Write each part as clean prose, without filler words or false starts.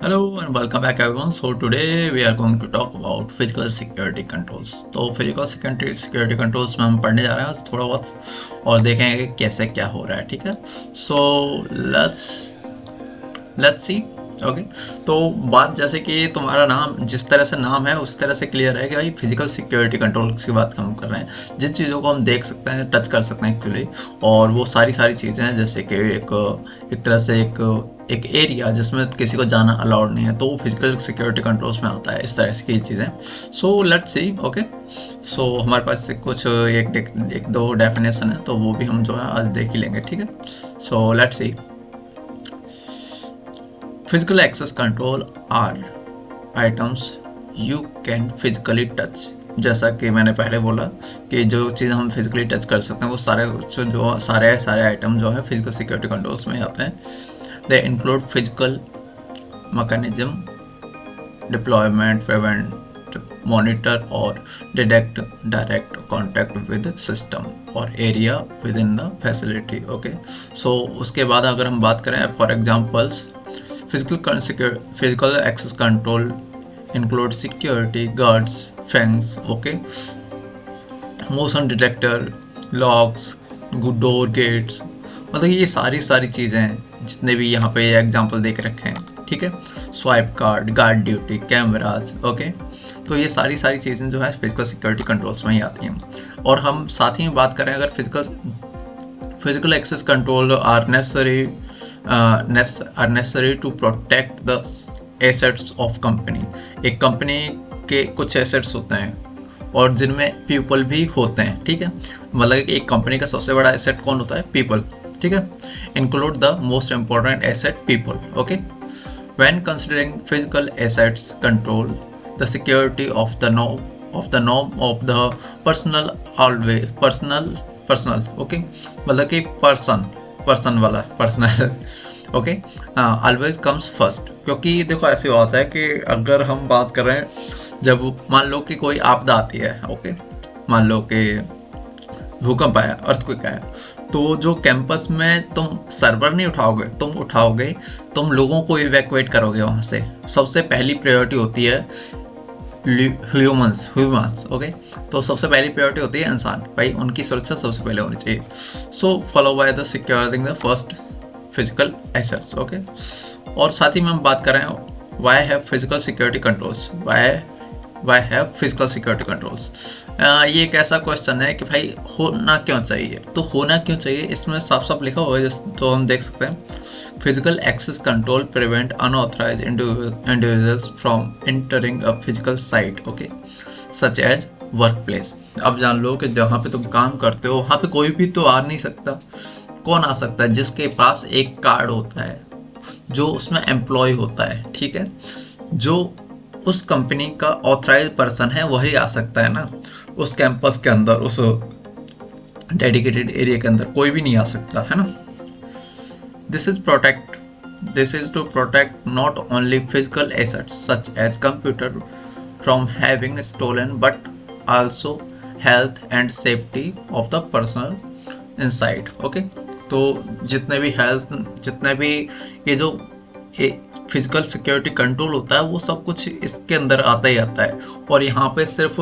Hello and welcome back everyone. So today we are going to talk about physical security controls. तो physical security controls में हम पढ़ने जा रहे हैं थोड़ा बहुत और देखेंगे कि कैसे क्या हो रहा है, ठीक है. So let's see. ओके तो बात जैसे कि तुम्हारा नाम जिस तरह से नाम है उस तरह से क्लियर है कि भाई फिजिकल सिक्योरिटी कंट्रोल की बात हम कर रहे हैं, जिन चीज़ों को हम देख सकते हैं, टच कर सकते हैं एक्चुअली, और वो सारी चीज़ें हैं जैसे कि एक तरह से एक एरिया जिसमें किसी को जाना अलाउड नहीं है, तो वो फिजिकल सिक्योरिटी कंट्रोल्स में आता है, इस तरह की चीज़ें. So let's see. Okay so हमारे पास कुछ एक दो डेफिनेशन है, तो वो भी हम जो है आज देख ही लेंगे, ठीक है. So let's see. Physical access control are items you can physically touch. जैसा कि मैंने पहले बोला कि जो चीज़ हम फिजिकली टच कर सकते हैं वो सारे आइटम जो है फिजिकल सिक्योरिटी कंट्रोल्स में आते हैं. They include physical mechanism, deployment, prevent, monitor और detect direct contact with system और area within the facility. Okay so उसके बाद अगर हम बात करें for examples, physical access control include security guards, fence, okay, motion detector, locks, door gates. मतलब ये सारी चीज़ें हैं जितने भी यहाँ पे एग्जांपल देख रखे हैं, ठीक है. Swipe card, guard duty, cameras, okay. तो ये सारी चीज़ें जो है फिजिकल सिक्योरिटी कंट्रोल्स में ही आती हैं. और हम साथ ही में बात करें अगर physical access control are necessary to protect the assets of company. एक कंपनी के कुछ एसेट्स होते हैं और जिनमें पीपल भी होते हैं, ठीक है. मतलब कि एक कंपनी का सबसे बड़ा एसेट कौन होता है? पीपल, ठीक है. Include the most important asset people. Okay when considering physical assets control the security of the norm of the personal always personal okay मतलब कि पर्सन वाला personal okay always comes first. क्योंकि देखो ऐसे होता है कि अगर हम बात कर रहे हैं जब मान लो कि कोई आपदा आती है, ओके, मान लो कि भूकंप आया, अर्थक्वेक आया, तो जो कैंपस में तुम सर्वर नहीं उठाओगे, तुम लोगों को इवैक्यूएट करोगे वहाँ से. सबसे पहली प्रायोरिटी होती है ह्यूमंस, ओके. तो सबसे पहली प्रायोरिटी होती है इंसान, भाई उनकी सुरक्षा सबसे पहले होनी चाहिए. So follow by the securing the first physical assets. Okay और साथ ही में हम बात कर रहे हैं why have physical security controls. Why have physical security controls. ये एक ऐसा क्वेश्चन है कि भाई होना क्यों चाहिए. तो होना क्यों चाहिए इसमें साफ लिखा हुआ है, तो हम देख सकते हैं. Physical access control prevent unauthorized individuals from entering a physical site, okay, such as workplace. अब जान लो कि जहाँ पे तुम काम करते हो वहाँ पे कोई भी तो आ नहीं सकता. कौन आ सकता है? जिसके पास एक कार्ड होता है, जो उसमें एम्प्लॉय होता है, ठीक है, जो उस कंपनी का ऑथराइज पर्सन है वही आ सकता है ना. उस कैंपस के अंदर, उस डेडिकेटेड एरिया के अंदर कोई भी नहीं आ सकता है ना. This is to protect not only physical assets such as computer from having stolen, but also health and safety of the personal inside. Okay, तो जितने भी ये जो फिजिकल सिक्योरिटी कंट्रोल होता है वो सब कुछ इसके अंदर आता ही आता है. और यहाँ पे सिर्फ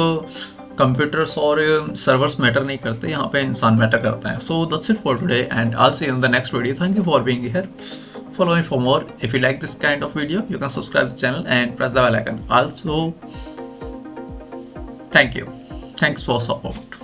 कंप्यूटर्स और सर्वर्स मैटर नहीं करते, यहाँ पे इंसान मैटर करते हैं. So that's it for today and I will see you in the next video. Thank you for being here. Follow me for more. If you like this kind of video, you can subscribe the channel and press the bell icon. Also, thank you. Thanks for support.